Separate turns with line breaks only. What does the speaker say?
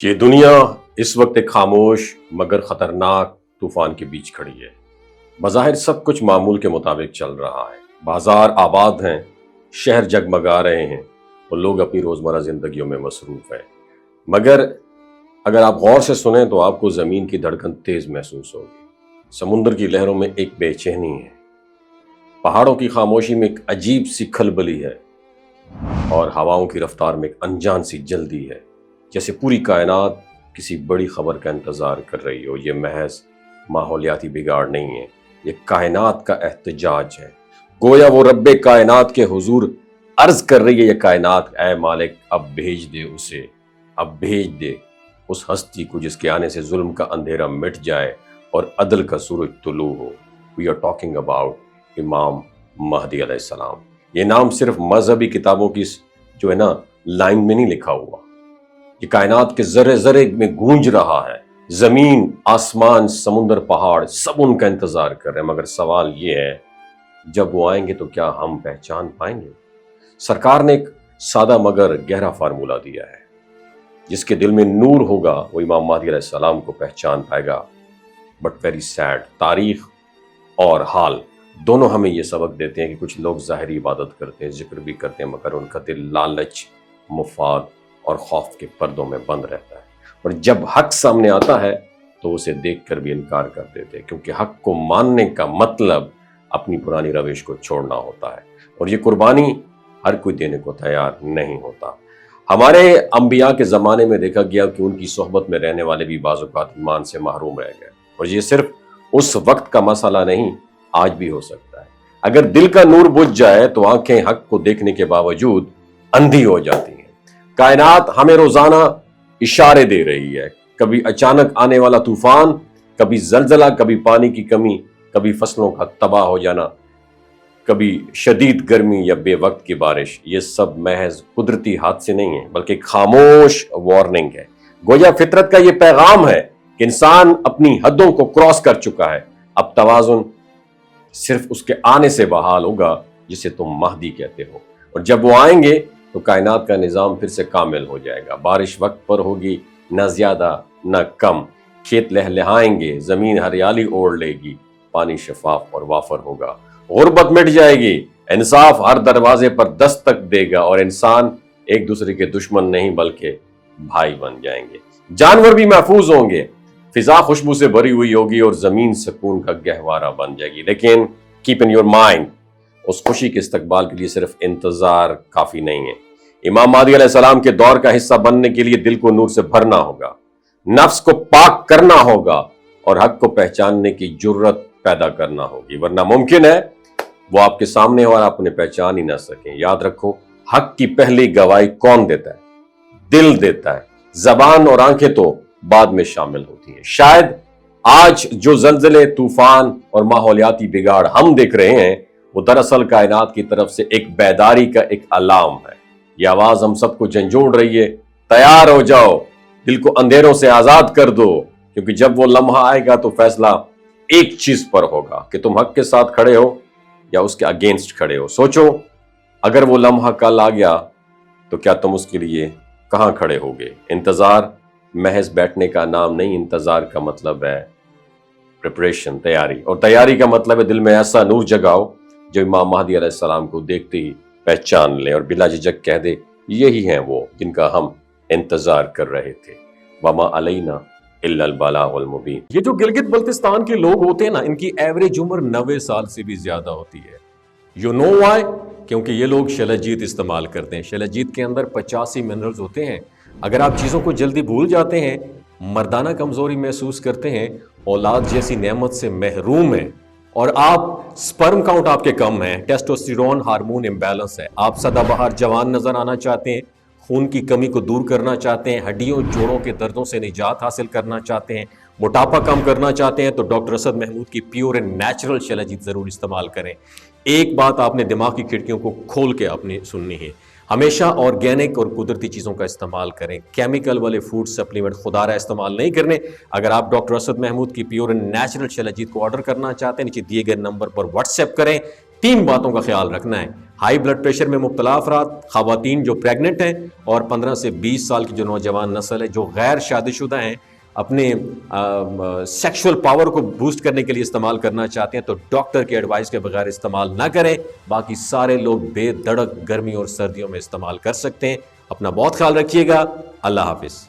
یہ دنیا اس وقت ایک خاموش مگر خطرناک طوفان کے بیچ کھڑی ہے۔ بظاہر سب کچھ معمول کے مطابق چل رہا ہے، بازار آباد ہیں، شہر جگمگا رہے ہیں اور لوگ اپنی روزمرہ زندگیوں میں مصروف ہیں، مگر اگر آپ غور سے سنیں تو آپ کو زمین کی دھڑکن تیز محسوس ہوگی۔ سمندر کی لہروں میں ایک بے چینی ہے، پہاڑوں کی خاموشی میں ایک عجیب سی کھلبلی ہے اور ہواؤں کی رفتار میں ایک انجان سی جلدی ہے، جیسے پوری کائنات کسی بڑی خبر کا انتظار کر رہی ہو۔ یہ محض ماحولیاتی بگاڑ نہیں ہے، یہ کائنات کا احتجاج ہے۔ گویا وہ رب کائنات کے حضور عرض کر رہی ہے، یہ کائنات، اے مالک اب بھیج دے اسے، اب بھیج دے اس ہستی کو جس کے آنے سے ظلم کا اندھیرا مٹ جائے اور عدل کا سورج طلوع ہو۔ وی آر ٹاکنگ اباؤٹ امام مہدی علیہ السلام۔ یہ نام صرف مذہبی کتابوں کی جو ہے نا لائن میں نہیں لکھا ہوا، یہ کائنات کے ذرے ذرے میں گونج رہا ہے۔ زمین، آسمان، سمندر، پہاڑ سب ان کا انتظار کر رہے ہیں، مگر سوال یہ ہے جب وہ آئیں گے تو کیا ہم پہچان پائیں گے؟ سرکار نے ایک سادہ مگر گہرا فارمولہ دیا ہے، جس کے دل میں نور ہوگا وہ امام مہدی علیہ السلام کو پہچان پائے گا۔ بٹ ویری سیڈ، تاریخ اور حال دونوں ہمیں یہ سبق دیتے ہیں کہ کچھ لوگ ظاہری عبادت کرتے ہیں، ذکر بھی کرتے ہیں، مگر ان کا دل لالچ، مفاد اور خوف کے پردوں میں بند رہتا ہے، اور جب حق سامنے آتا ہے تو اسے دیکھ کر بھی انکار کر دیتے ہیں، کیونکہ حق کو ماننے کا مطلب اپنی پرانی روش کو چھوڑنا ہوتا ہے، اور یہ قربانی ہر کوئی دینے کو تیار نہیں ہوتا۔ ہمارے انبیاء کے زمانے میں دیکھا گیا کہ ان کی صحبت میں رہنے والے بھی بعض اوقات ایمان سے محروم رہ گئے، اور یہ صرف اس وقت کا مسئلہ نہیں، آج بھی ہو سکتا ہے۔ اگر دل کا نور بجھ جائے تو آنکھیں حق کو دیکھنے کے باوجود اندھی ہو جاتی ہیں۔ کائنات ہمیں روزانہ اشارے دے رہی ہے، کبھی اچانک آنے والا طوفان، کبھی زلزلہ، کبھی پانی کی کمی، کبھی فصلوں کا تباہ ہو جانا، کبھی شدید گرمی یا بے وقت کی بارش۔ یہ سب محض قدرتی حادثے نہیں ہیں، بلکہ ایک خاموش وارننگ ہے۔ گویا فطرت کا یہ پیغام ہے کہ انسان اپنی حدوں کو کراس کر چکا ہے، اب توازن صرف اس کے آنے سے بحال ہوگا جسے تم مہدی کہتے ہو، اور جب وہ آئیں گے تو کائنات کا نظام پھر سے کامل ہو جائے گا۔ بارش وقت پر ہوگی، نہ زیادہ نہ کم، کھیت لہلہائیں گے، زمین ہریالی اوڑھ لے گی، پانی شفاف اور وافر ہوگا، غربت مٹ جائے گی، انصاف ہر دروازے پر دستک دے گا، اور انسان ایک دوسرے کے دشمن نہیں بلکہ بھائی بن جائیں گے۔ جانور بھی محفوظ ہوں گے، فضا خوشبو سے بھری ہوئی ہوگی اور زمین سکون کا گہوارہ بن جائے گی۔ لیکن کیپ ان یور مائنڈ، اس خوشی کے استقبال کے لیے صرف انتظار کافی نہیں ہے۔ امام مہدی علیہ السلام کے دور کا حصہ بننے کے لیے دل کو نور سے بھرنا ہوگا، نفس کو پاک کرنا ہوگا، اور حق کو پہچاننے کی جرت پیدا کرنا ہوگی، ورنہ ممکن ہے وہ آپ کے سامنے ہو اور آپ انہیں پہچان ہی نہ سکیں۔ یاد رکھو، حق کی پہلی گواہی کون دیتا ہے؟ دل دیتا ہے، زبان اور آنکھیں تو بعد میں شامل ہوتی ہیں۔ شاید آج جو زلزلے، طوفان اور ماحولیاتی بگاڑ ہم دیکھ رہے ہیں وہ دراصل کائنات کی طرف سے ایک بیداری کا ایک الارم ہے۔ یہ آواز ہم سب کو جھنجھوڑ رہی ہے، تیار ہو جاؤ، دل کو اندھیروں سے آزاد کر دو، کیونکہ جب وہ لمحہ آئے گا تو فیصلہ ایک چیز پر ہوگا کہ تم حق کے ساتھ کھڑے ہو یا اس کے اگینسٹ کھڑے ہو۔ سوچو، اگر وہ لمحہ کل آ گیا تو کیا تم اس کے لیے کہاں کھڑے ہوگے؟ انتظار محض بیٹھنے کا نام نہیں، انتظار کا مطلب ہے پریپریشن، تیاری، اور تیاری کا مطلب ہے دل میں ایسا نور جگاؤ جو امام مہدی علیہ السلام کو دیکھتے ہی پہچان لیں اور بلا جھجک کہہ دے یہی ہیں وہ جن کا ہم انتظار کر رہے تھے۔ وما علینا الا البلاغ المبین۔
یہ جو گلگت بلتستان کے لوگ ہوتے ہیں نا، ان کی ایوریج عمر 90 سال سے بھی زیادہ ہوتی ہے۔ You know why? کیونکہ یہ لوگ شلجیت استعمال کرتے ہیں۔ شلجیت کے اندر 85 منرلز ہوتے ہیں۔ اگر آپ چیزوں کو جلدی بھول جاتے ہیں، مردانہ کمزوری محسوس کرتے ہیں، اولاد جیسی نعمت سے محروم ہیں، اور آپ سپرم کاؤنٹ آپ کے کم ہیں، ٹیسٹوسٹیرون ہارمون امبیلنس ہے، آپ سدا بہار جوان نظر آنا چاہتے ہیں، خون کی کمی کو دور کرنا چاہتے ہیں، ہڈیوں جوڑوں کے دردوں سے نجات حاصل کرنا چاہتے ہیں، موٹاپا کم کرنا چاہتے ہیں، تو ڈاکٹر اسد محمود کی پیور اینڈ نیچرل شلجیت ضرور استعمال کریں۔ ایک بات آپ نے دماغ کی کھڑکیوں کو کھول کے اپنی سننی ہے، ہمیشہ آرگینک اور قدرتی چیزوں کا استعمال کریں، کیمیکل والے فوڈ سپلیمنٹ خدا رہا استعمال نہیں کرنے۔ اگر آپ ڈاکٹر اسد محمود کی پیور اینڈ نیچرل شلجیت کو آرڈر کرنا چاہتے ہیں، نیچے دیے گئے نمبر پر واٹس ایپ کریں، 3 باتوں کا خیال رکھنا ہے. ہائی بلڈ پریشر میں مبتلا افراد، خواتین جو پریگننٹ ہیں، اور 15 سے 20 سال کی جو نوجوان نسل ہے جو غیر شادی شدہ ہیں، اپنے سیکشول پاور کو بوسٹ کرنے کے لیے استعمال کرنا چاہتے ہیں تو ڈاکٹر کے ایڈوائس کے بغیر استعمال نہ کریں. باقی سارے لوگ بے دھڑک گرمی اور سردیوں میں استعمال کر سکتے ہیں. اپنا بہت خیال رکھیے گا. اللہ حافظ.